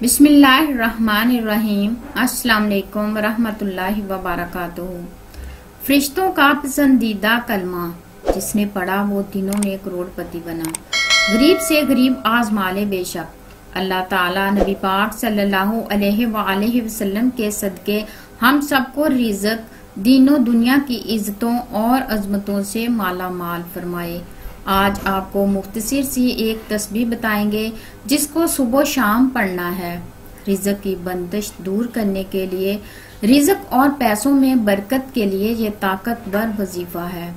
बिस्मिल्लाहिर्रहमानिर्रहीम। अस्सलाम वालेकुम रहमतुल्लाहि व बरकातुहू। फरिश्तों का पसंदीदा कलमा जिसने पढ़ा वो दिनों में करोड़पति बना। गरीब से गरीब आजमा ले बेशक। अल्लाह ताला नबी पाक सल्लल्लाहु अलैहि वसल्लम के सदके हम सबको रिज़्क, दीनों दुनिया की इज्जतों और अजमतों से माला माल फरमाए। आज आपको मुख्तसर सी एक तस्बीह बताएंगे जिसको सुबह शाम पढ़ना है। रिज़्क की बंदिश दूर करने के लिए, रिज़्क और पैसों में बरकत के लिए ये ताकतवर वजीफा है।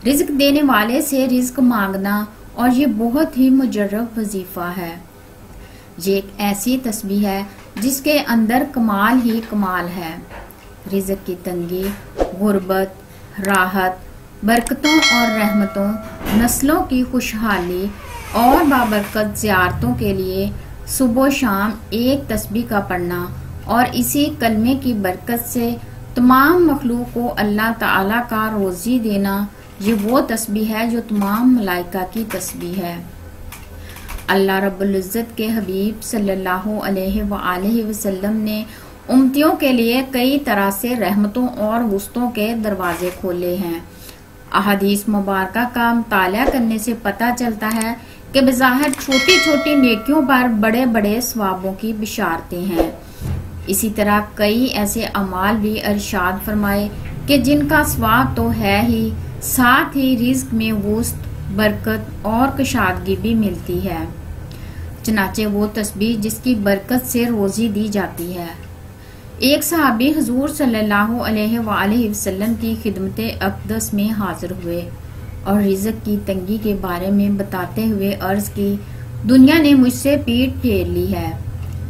रिज़्क देने वाले से रिज़्क मांगना, और ये बहुत ही मुजर्रब वजीफा है। ये एक ऐसी तस्बीह है जिसके अंदर कमाल ही कमाल है। रिज़्क की तंगी, गुर्बत, राहत, बरकतों और रहमतों, नस्लों की खुशहाली और बाबरकत ज़ियारतों के लिए सुबह शाम एक तस्बीह का पढ़ना और इसी कलमे की बरकत से तमाम मखलूक को अल्लाह ताला का रोज़ी देना, ये वो तस्बीह है जो तमाम मलाइका की तस्बीह है। अल्लाह रब्बुल इज़्ज़त के हबीब सल्लल्लाहु अलैहि वसल्लम ने उम्मतियों के लिए कई तरह से रहमतों और वुस्तों के दरवाजे खोले हैं। अहादीस मुबारका का मुताला करने से पता चलता है कि बज़ाहिर छोटी छोटी नेकियों पर बड़े बड़े सवाबों की बिशारतें हैं। इसी तरह कई ऐसे अमाल भी इरशाद फरमाए कि जिनका सवाब तो है ही, साथ ही रिज़्क में वुस्त, बरकत और कुशादगी भी मिलती है। चनाचे वो तस्बीह जिसकी बरकत से रोज़ी दी जाती है। एक सहाबी हुजूर सल्लल्लाहु अलैहि वसल्लम की खिदमत अक़दस में हाजिर हुए और रिज़्क की तंगी के बारे में बताते हुए अर्ज की, दुनिया ने मुझसे पीठ फेर ली है।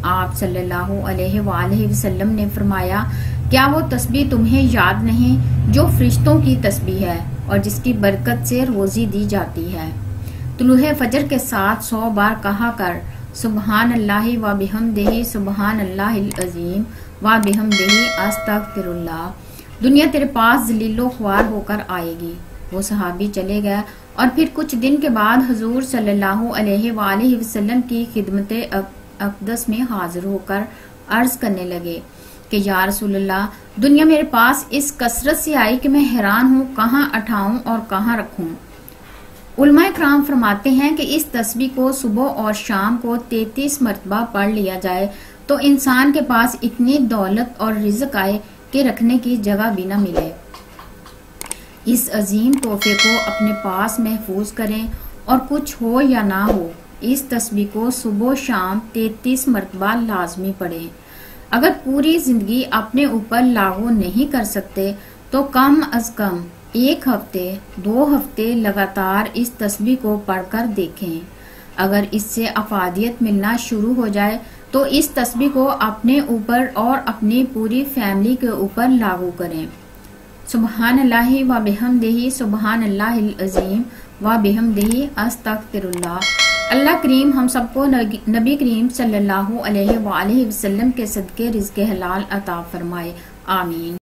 आप सल्लल्लाहु अलैहि वसल्लम ने फरमाया, क्या वो तस्बीह तुम्हें याद नहीं जो फरिश्तों की तस्बीह है और जिसकी बरकत से रोज़ी दी जाती है। तुलूहे फजर के साथ 100 बार कहा कर, सुबहान अल्लाहि व बिहम्दिही सुबहान अल्लाहिल अज़ीम व बिहम्दिही अस्तगफिरुल्लाह। दुनिया तेरे पास ज़लीलो ख्वार होकर आएगी। वो सहाबी चले गया और फिर कुछ दिन के बाद हुजूर सल्लल्लाहु अलैहि वसल्लम की खिदमत अक़दस में हाजिर होकर अर्ज करने लगे कि या रसूलल्लाह, दुनिया मेरे पास इस कसरत से आई कि मैं हैरान हूँ, कहाँ उठाऊं और कहाँ रखूं। उलमाए कराम फरमाते हैं कि इस तस्बीह को सुबह और शाम को 33 मरतबा पढ़ लिया जाए तो इंसान के पास इतनी दौलत और रिज़्क आए कि रखने की जगह भी न मिले। इस अजीम तोहफे को अपने पास महफूज करें और कुछ हो या ना हो, इस तस्बीह को सुबह शाम 33 मरतबा लाजमी पढ़ें। अगर पूरी जिंदगी अपने ऊपर लागू नहीं कर सकते तो कम अज कम 1 हफ्ते 2 हफ्ते लगातार इस तस्बीह को पढ़कर देखें। अगर इससे अफादियत मिलना शुरू हो जाए तो इस तस्बीह को अपने ऊपर और अपनी पूरी फैमिली के ऊपर लागू करें। सुबहान अल्लाहि व बिहम्दिही सुबहान अल्लाहिल अज़ीम व बिहम्दिही अस्तगफिरुल्लाह। अल्लाह करीम हम सबको नबी करीम सल्लल्लाहु अलैहि वसल्लम के सदके रिज़्क़ हलाल अता फरमाए। आमीन।